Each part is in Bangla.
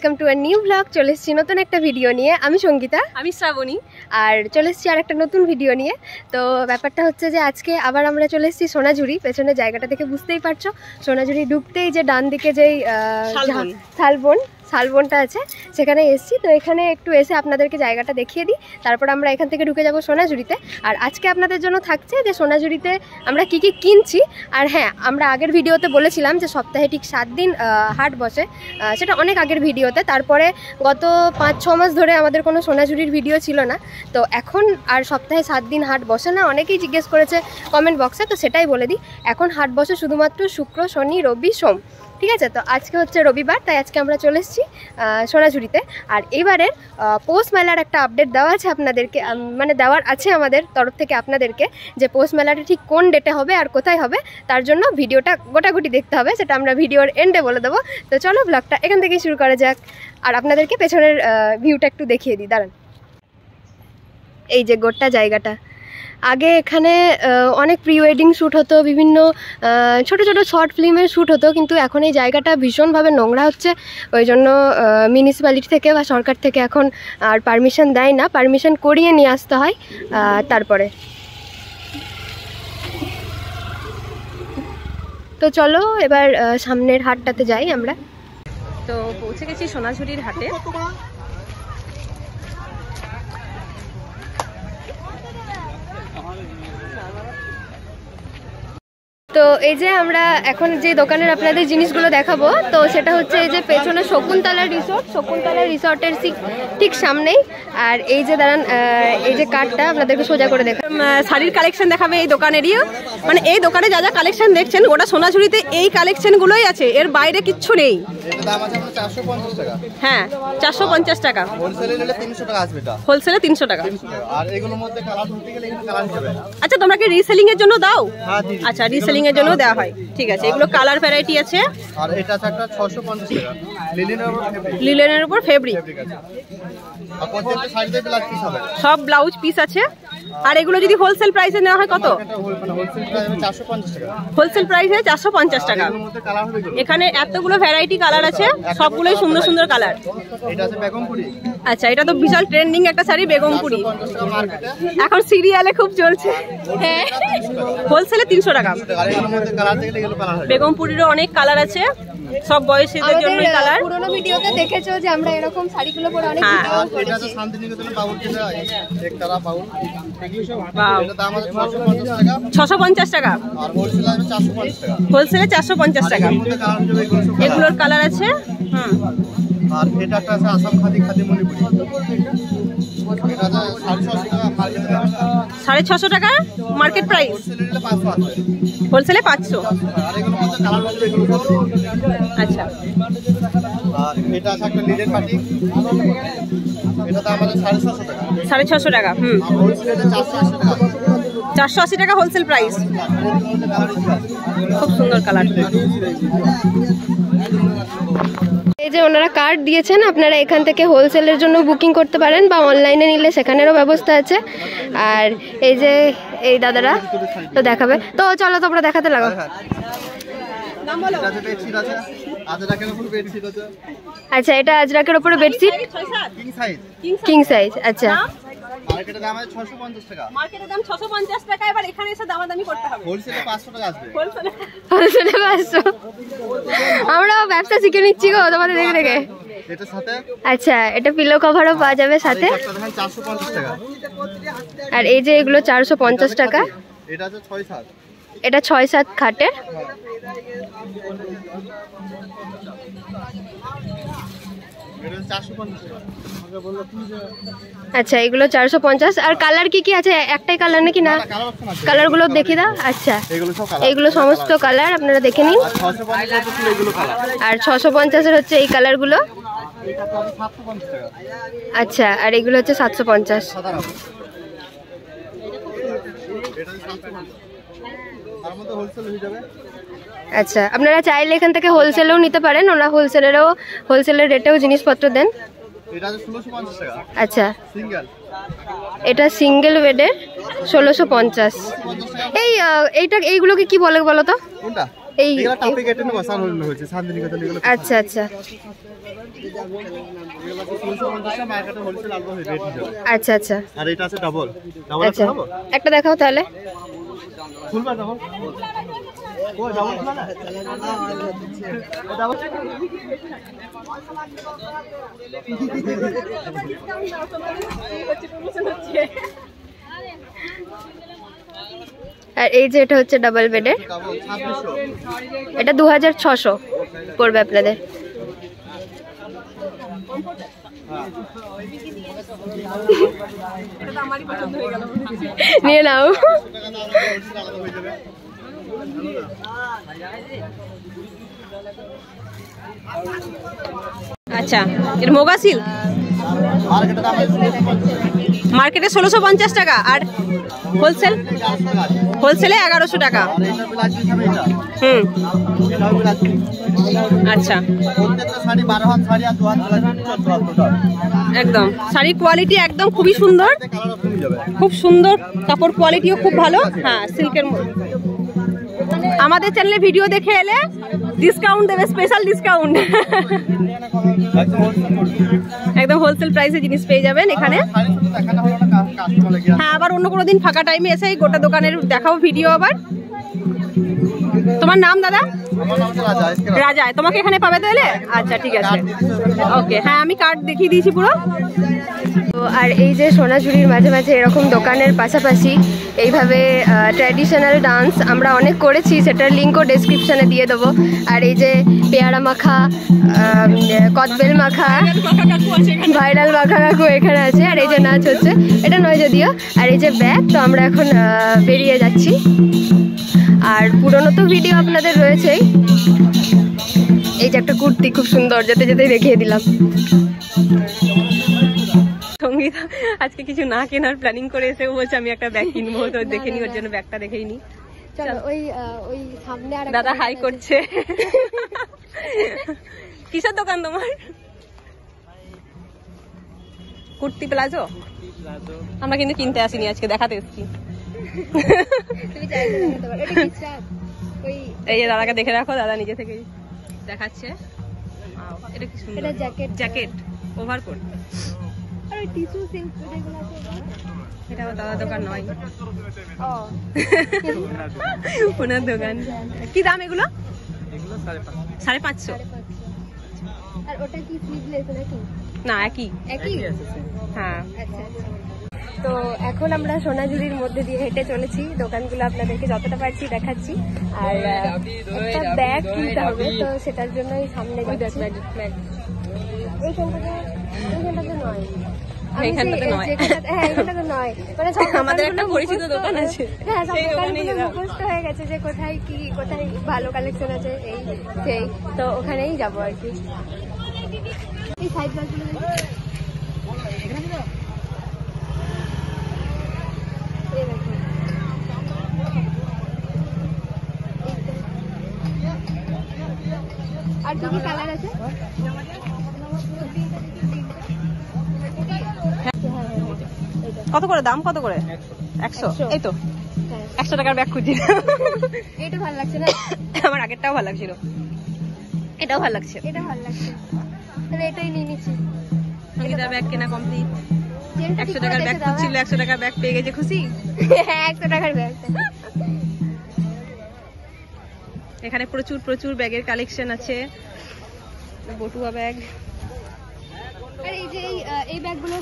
Welcome to a new blog. চলে এসেছি নতুন একটা ভিডিও নিয়ে। আমি সঙ্গীতা, আমি শ্রাবণী, আর চলে এসেছি আর একটা নতুন ভিডিও নিয়ে। তো ব্যাপারটা হচ্ছে যে আজকে আবার আমরা চলে এসেছি সোনাঝুরি। পেছনে জায়গাটা দেখে বুঝতেই পারছো, সোনাঝুরি ঢুকতেই যে ডান দিকে যেই শালবনটা আছে সেখানে এসেছি। তো এখানে একটু এসে আপনাদেরকে জায়গাটা দেখিয়ে দিই, তারপর আমরা এখান থেকে ঢুকে যাব সোনাঝুরিতে। আর আজকে আপনাদের জন্য থাকছে যে সোনাঝুরিতে আমরা কি কি কিনছি। আর হ্যাঁ, আমরা আগের ভিডিওতে বলেছিলাম যে সপ্তাহে ঠিক 7 দিন হাট বসে, সেটা অনেক আগের ভিডিওতে। তারপরে গত 5-6 মাস ধরে আমাদের কোনো সোনাঝুরির ভিডিও ছিল না। তো এখন আর সপ্তাহে 7 দিন হাট বসে না, অনেকেই জিজ্ঞেস করেছে কমেন্ট বক্সে, তো সেটাই বলে দিই। এখন হাট বসে শুধুমাত্র শুক্র, শনি, রবি, সোম। ঠিক আছে, তো আজকে হচ্ছে রবিবার, তাই আজকে আমরা চলে এসেছি সোনাঝুরিতে। আর এবারের পৌষ মেলার একটা আপডেট দেওয়া আছে আপনাদেরকে, মানে দেওয়ার আছে আমাদের তরফ থেকে আপনাদেরকে, যে পৌষ মেলাটা ঠিক কোন ডেটে হবে আর কোথায় হবে। তার জন্য ভিডিওটা গোটাগুটি দেখতে হবে, সেটা আমরা ভিডিওর এন্ডে বলে দেবো। তো চলো ব্লগটা এখান থেকেই শুরু করা যাক। আর আপনাদেরকে পেছনের ভিউটা একটু দেখিয়ে দিই, দাঁড়ান। এই যে গোটা জায়গাটা, আগে এখানে অনেক প্রি ওয়েডিং শ্যুট হতো, বিভিন্ন ছোট ছোট শর্ট ফিল্মের শ্যুট হতো, কিন্তু এখন এই জায়গাটা ভীষণভাবে নোংরা হচ্ছে। ওই জন্য মিউনিসিপ্যালিটি থেকে বা সরকার থেকে এখন আর পারমিশন দেয় না, পারমিশন করিয়ে নিয়ে আসতে হয় তারপরে। তো চলো এবার সামনের হাটটাতে যাই আমরা। তো পৌঁছে গেছি সোনাঝুরির হাটে। তো এই যে আমরা এখন যে দোকানের আপনাদের জিনিসগুলো দেখাবো, তো সেটা হচ্ছে এই যে পেছনে শকুন্তলা রিসর্টের ঠিক সামনেই। আর এই যে দাঁড়ান, এই যে কার্ডটা আপনাদেরকে সোজা করে দেখা, শাড়ির কালেকশন দেখাবে এই দোকানেরই। মানে এই দোকানে যা যা কালেকশন দেখছেন ওটা সোনাঝুরিতে এই কালেকশনগুলোই আছে, এর বাইরে কিচ্ছু নেই। হ্যাঁ, 450 টাকা, হোলসেলে 300 টাকা। আচ্ছা, তোমরা কি রিসেলিং এর জন্য দাও? আচ্ছা, রিসেলিং এর জন্য দেওয়া হয়, ঠিক আছে। এগুলো কালার ভ্যারাইটি আছে। আর এটা আছে একটা 650 টাকা, লিলেনের উপর ফেব্রিক, আর প্রত্যেকটা সাইডে ব্লাউজ পিস হবে, সব ব্লাউজ পিস আছে। আর এগুলো যদি হোলসেল প্রাইসে নেওয়া হয় কত? হোলসেল প্রাইসে 450 টাকা। এখানে এতগুলো ভ্যারাইটি কালার আছে, সবগুলোই সুন্দর সুন্দর কালার। আচ্ছা, এটা তো বিশাল ট্রেন্ডিং একটা শাড়ি, বেগমপুরি, এখন সিরিয়ালে খুব চলছে। হ্যাঁ, হোলসেলে 300 টাকা। বেগমপুরিরও অনেক কালার আছে, সব বয়সীদের জন্যই কালার। পুরোনো ভিডিওতে দেখেছো যে আমরা এরকম শাড়িগুলো পরে অনেক ভিডিও করেছি। শান্তিনিকেতনের বাউল যেটা একতলা বাউল, এটা দাম আছে 650 টাকা, আর হোলসেল আছে 450 টাকা। হোলসেলে 450 টাকা। এগুলোর কালার আছে। আর এটা একটা আছে আসাম খাদি মণিপুরি, এটা 650 টাকা মার্কেট প্রাইস, হোলসেলে 500। আচ্ছা, আর এটা আছে একটা লিডের পার্টি, এটা দাম আছে 650 টাকা। 650 টাকা। হোলসেলে 480 টাকা। 480 টাকা হোলসেল প্রাইস। খুব সুন্দর কালার। এই যে ওনারা কার্ড দিয়েছেন, আপনারা এখান থেকে হোলসেলের জন্য বুকিং করতে পারেন বা অনলাইনে নিলে সেখানেরও ব্যবস্থা আছে। আর এই যে এই দাদারা তো দেখাবে, তো চলো তোমরা দেখাতে লাগো। আচ্ছা, এটা আজরাকের উপরে বেডশিট কিং সাইজ। আচ্ছা, মার্কেটের দাম আছে 650 টাকা। মার্কেটের দাম 650 টাকা, এবার এখানে এসে দামাদামি করতে হবে। হোলসেলে 500 টাকা আসবে। হোলসেলে 500। আমরাও ব্যবসা শিখে নিচ্ছি গো তোমাদের দেখে দেখে। এটার সাথে আচ্ছা, এটা পিলো কভারও পাওয়া যাবে সাথে। 450 টাকা। আর এই যে এগুলো 450 টাকা। এটা আছে 6-7, এটা 6-7 খাটের। আচ্ছা, এগুলো 450। আর কালার কি কি আছে? একটাই কালার নাকি না? কালারগুলো দেখিয়ে দাও। আচ্ছা, এগুলো সমস্ত কালার আপনারা দেখে নিন। আর 650-এর হচ্ছে এই কালারগুলো। আচ্ছা, আর এগুলো হচ্ছে 750। আচ্ছা, আপনারা চাইলে এখান থেকে হোলসেলেও নিতে পারেন, ওরা হোলসেলের রেটেও জিনিসপত্র দেন। আচ্ছা, এটা সিঙ্গেল বেডের 1650। এইগুলোকে কি বলে বলো তো? এই এগুলো টাপে কেটে নেব সাল হয়েছে শান্তিনিকেতন এগুলো। আচ্ছা আচ্ছা মার্কেটে হোলসেল আলবা হয়ে রেট যাবে। আচ্ছা আচ্ছা আর এটা আছে ডাবল আচ্ছা একটা দেখাও তাহলে। খুলবা ডাবল ও ডাবল খোলা না ডাবল আর এই যে এটা হচ্ছে ডাবল বেডের, এটা 2600 পড়বে আপনাদের। নিয়ে নাও। আচ্ছা এটা মোগা সিল্ক মার্কেটে 1650 টাকা আর হোলসেলে 1100 টাকা। আচ্ছা একদম শাড়ির কোয়ালিটি একদম খুবই সুন্দর, খুব সুন্দর কাপড় কোয়ালিটিও খুব ভালো। হ্যাঁ সিল্কের আমাদের চ্যানেলে ভিডিও দেখে এলে ডিসকাউন্ট দেবে, স্পেশাল ডিসকাউন্ট। একদম হোলসেল প্রাইসে জিনিস পেয়ে যাবেন এখানে। হ্যাঁ আবার অন্য কোনো দিন ফাঁকা টাইমে এসে গোটা দোকানের দেখাও ভিডিও আবার। তোমার নাম দাদা? রাজা। তোমাকে এখানে পাবে তাহলে? আচ্ছা ঠিক আছে ওকে। হ্যাঁ আমি কার্ড দেখিয়ে দিয়েছি পুরো। তো আর এই যে সোনাঝুরির মাঝে মাঝে এরকম দোকানের পাশাপাশি এইভাবে ট্র্যাডিশনাল ডান্স আমরা অনেক করেছি, সেটার লিঙ্কও ডেসক্রিপশনে দিয়ে দেবো। আর এই যে পেয়ারা মাখা, কদবেল মাখা, ভাইরাল মাখা কাকু এখানে আছে। আর এই যে নাচ হচ্ছে, এটা নয় যদিও। আর এই যে ব্যাগ, তো আমরা এখন বেরিয়ে যাচ্ছি। আর পুরনো তো ভিডিও আপনাদের রয়েছেই। এই যে একটা কুর্তি খুব সুন্দর, যেতে যেতে দেখিয়ে দিলাম। সঙ্গীতা আজকে কিছু না কেনার প্ল্যানিং করে এসে বলছে আমি একটা ব্যাগ কিনবো, তো দেখে নি, ওর জন্য ব্যাগটা দেখেই নি। ওই সামনে আর দাদা হাই করছে। কিসের দোকান তোমার? কুর্তি প্লাজো? আমরা কিন্তু কিনতে আসিনি, আজকে দেখাতে এসেছি। এই যে দাদাকে দেখে রাখো, দাদা নিজে থেকেই দেখাচ্ছে। এটা কি সুন্দর, এটা জ্যাকেট ওভারকোট। এটা দাদার দোকান নয়, ওনার দোকান। কি দাম এগুলো? 550। আর ওটা কি স্লিভলেস নাকি? না একই। হ্যাঁ তো এখন আমরা সোনাঝুরির মধ্যে দিয়ে হেঁটে চলেছি, দোকানগুলো আপনাদেরকে যতটা পারছি দেখাচ্ছি। আর একটা ব্যাগ কিনতে হবে, তো সেটার জন্যই সামনে যাচ্ছি। এইখানটাতে নয়, আমাদের একটা পরিচিত দোকান আছে, হ্যাঁ সব দোকানগুলো মুখস্থ হয়ে গেছে যে কোথায় কি, কোথায় ভালো কালেকশন আছে, এই সেই, তো ওখানেই যাবো আর কি। এই সাইড ব্যাগগুলো আর কি কালার আছে? কত করে দাম? কত করে? 100। এই তো 100 টাকার ব্যাগ খুঁজি। এটা ভালো লাগছে না? আমার আগেরটাও ভালো লাগছিল, এটাও ভালো লাগছে। এটা ভালো লাগছে, তাহলে এটাই নিয়ে নিচ্ছি। সঙ্গীতার ব্যাগ কেনা কমপ্লিট। 100 টাকার ব্যাগ খুঁজছিল, 100 টাকার ব্যাগ পেয়ে গেছে, খুশি? হ্যাঁ 100 টাকার ব্যাগ। এখানে প্রচুর প্রচুর ব্যাগের কালেকশন আছে, বটুয়া ব্যাগ। আর এই যে এই ব্যাগগুলো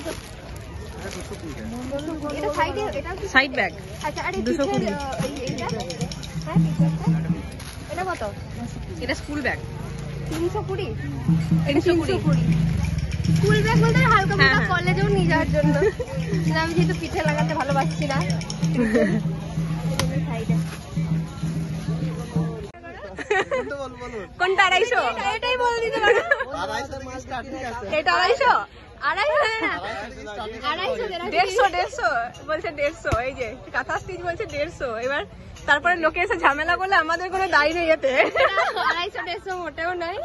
এটা সাইডে, এটা সাইড ব্যাগ। আচ্ছা আর এই 220 এইটা, হ্যাঁ এটা কত? এটা স্কুল ব্যাগ 320। এটা 320 স্কুল ব্যাগ বলতে হালকা ফুলকা কলেজেও নিয়ে যাওয়ার জন্য। আমি যেহেতু পিঠে লাগাতে ভালোবাসছি না। সাইডে কোনটা? 250? এটাই বলে দিতে পারো। এটা 250? 150 বলছে 150। এই যে কাঁথা স্টিচ বলছে 150। এবার তারপরে লোকে এসে ঝামেলা করলে আমাদের কোনো দায় নেই এতে। 250 মোটেও নয়,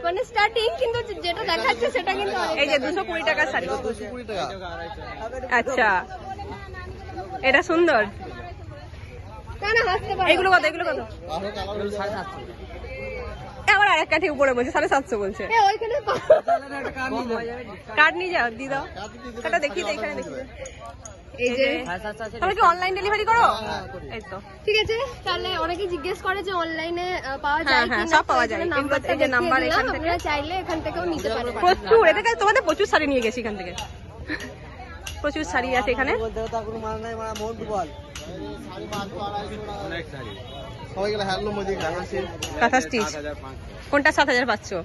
মানে স্টার্টিং, কিন্তু যেটা দেখাচ্ছে সেটা কিন্তু এই যে 220 টাকার শাড়ি। আচ্ছা এটা সুন্দর। এইগুলো কত? এগুলো কত? আবার আর এক কাঠি উপরে বলছে 750 বলছে। কার্ড নিয়ে যাও, দিয়ে দাও কাটা, দেখি তো এখানে দেখি। এই যে তুমি কি অনলাইন ডেলিভারি করো? এই তো ঠিক আছে। তাহলে অনেকে জিজ্ঞেস করে যে অনলাইনে পাওয়া যায় কি না, সব পাওয়া যায়। এই যে নাম্বার এখান থেকে চাইলে এখান থেকেও নিতে পারো। প্রচুর, এটা কাছে তোমাদের প্রচুর শাড়ি নিয়ে গেছি এখান থেকে, প্রচুর শাড়ি আছে এখানে। কাঁথা স্টিচ কোনটা 7500?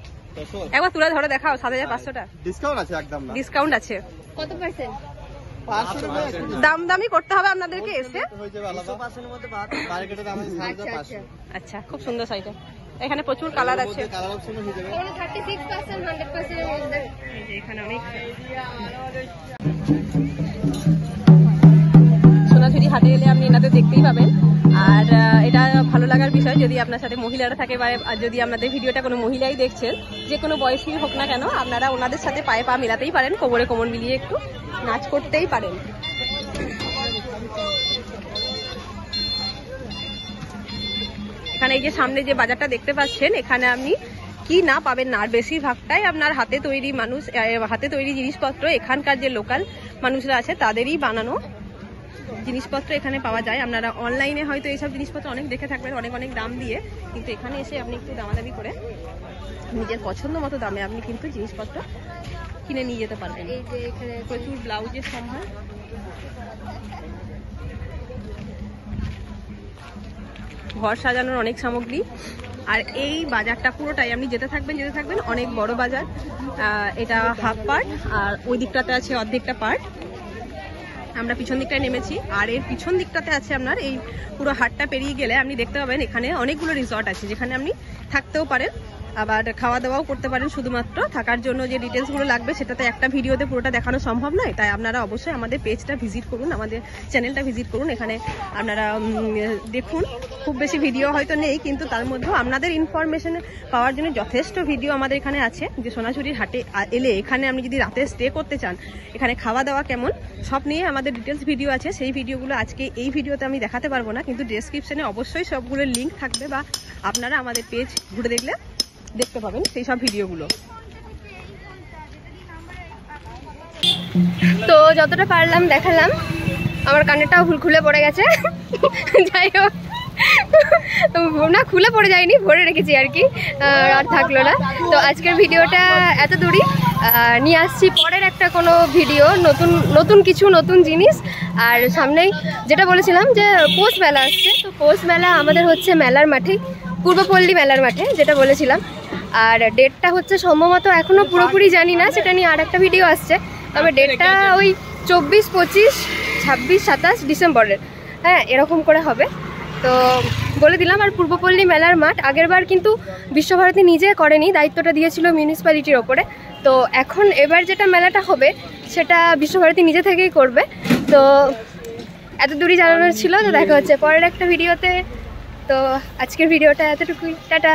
একবার তুলে ধরো দেখাও 7500টা। ডিসকাউন্ট আছে, একদম ডিসকাউন্ট আছে। কত পার্সেন্ট? দাম দামই করতে হবে আপনাদেরকে এসে। আচ্ছা, খুব সুন্দর শাড়িটা। এখানে প্রচুর কালার আছে। এখানে অনেক সোনাঝুরি হাটে এলে আপনি এনাদের দেখতেই পাবেন। আর এটা ভালো লাগার বিষয়, যদি আপনার সাথে মহিলারা থাকে বা যদি আপনাদের ভিডিওটা কোনো মহিলাই দেখছেন, যে কোনো বয়সী হোক না কেন, আপনারা ওনাদের সাথে পায়ে পা মিলাতেই পারেন, কোমরে কোমর মিলিয়ে একটু নাচ করতেই পারেন। এখানে এই যে সামনে যে বাজারটা দেখতে পাচ্ছেন, এখানে আপনি কি না পাবেন না, আর বেশিরভাগটাই আপনার হাতে তৈরি মানুষ, হাতে তৈরি জিনিসপত্র, এখানকার যে লোকাল মানুষরা আছে তাদেরই বানানো জিনিসপত্র এখানে পাওয়া যায়। আপনারা অনলাইনে হয়তো এইসব জিনিসপত্র অনেক দেখে থাকবেন অনেক অনেক দাম দিয়ে, কিন্তু এখানে এসে আপনি একটু দামাদামি করে নিজের পছন্দ মতো দামে আপনি কিন্তু জিনিসপত্র কিনে নিয়ে যেতে পারবেন। এই যে এখানে প্রচুর ব্লাউজের সম্ভার, ঘর সাজানোর অনেক সামগ্রী। আর এই বাজারটা পুরোটাই আপনি যেতে থাকবেন, অনেক বড় বাজার। এটা হাফ পার্ট, আর ওই দিকটাতে আছে অর্ধেকটা পার্ট। আমরা পিছন দিকটায় নেমেছি, আর এর পিছন দিকটাতে আছে আপনার এই পুরো হাটটা পেরিয়ে গেলে আপনি দেখতে পাবেন এখানে অনেকগুলো রিসর্ট আছে, যেখানে আপনি থাকতেও পারেন, আবার খাওয়া দাওয়াও করতে পারেন। শুধুমাত্র থাকার জন্য যে ডিটেলসগুলো লাগবে সেটাতে একটা ভিডিওতে পুরোটা দেখানো সম্ভব নয়, তাই আপনারা অবশ্যই আমাদের পেজটা ভিজিট করুন, আমাদের চ্যানেলটা ভিজিট করুন। এখানে আপনারা দেখুন, খুব বেশি ভিডিও হয়তো নেই, কিন্তু তার মধ্যেও আপনাদের ইনফরমেশন পাওয়ার জন্য যথেষ্ট ভিডিও আমাদের এখানে আছে। যে সোনাঝুরির হাটে এলে এখানে আপনি যদি রাতে স্টে করতে চান, এখানে খাওয়া দাওয়া কেমন সব নিয়ে আমাদের ডিটেলস ভিডিও আছে। সেই ভিডিওগুলো আজকে এই ভিডিওতে আমি দেখাতে পারবো না, কিন্তু ডেসক্রিপশনে অবশ্যই সবগুলোর লিঙ্ক থাকবে, বা আপনারা আমাদের পেজ ঘুরে দেখলে দেখতে পাবেন সেই সব ভিডিওগুলো। তো যতটা পারলাম দেখালাম, আমার কানেরটাও খুলে পড়ে গেছে। যাই হোক, না খুলে পড়ে যায়নি, ভরে রেখেছি আর কি, আর থাকলো না। তো আজকের ভিডিওটা এত দূরই, নিয়ে আসছি পরের একটা কোনো ভিডিও, নতুন কিছু নতুন জিনিস। আর সামনেই যেটা বলেছিলাম যে পৌষ মেলা আসছে, তো পৌষ মেলা আমাদের হচ্ছে মেলার মাঠে, পূর্বপল্লী মেলার মাঠে যেটা বলেছিলাম। আর ডেটটা হচ্ছে সম্ভবত এখনও পুরোপুরি জানি না, সেটা নিয়ে আর একটা ভিডিও আসছে। তবে ডেটটা ওই 24, 25, 26, 27 ডিসেম্বরের, হ্যাঁ এরকম করে হবে। তো বলে দিলাম। আর পূর্বপল্লী মেলার মাঠ আগেরবার কিন্তু বিশ্বভারতী নিজে করেনি, দায়িত্বটা দিয়েছিল মিউনিসিপ্যালিটির ওপরে। তো এবার যেটা মেলাটা হবে সেটা বিশ্বভারতী নিজে থেকেই করবে। তো এত দূরই জানানোর ছিল। তো দেখা হচ্ছে পরের একটা ভিডিওতে। তো আজকের ভিডিওটা এতটুকুই, টাটা।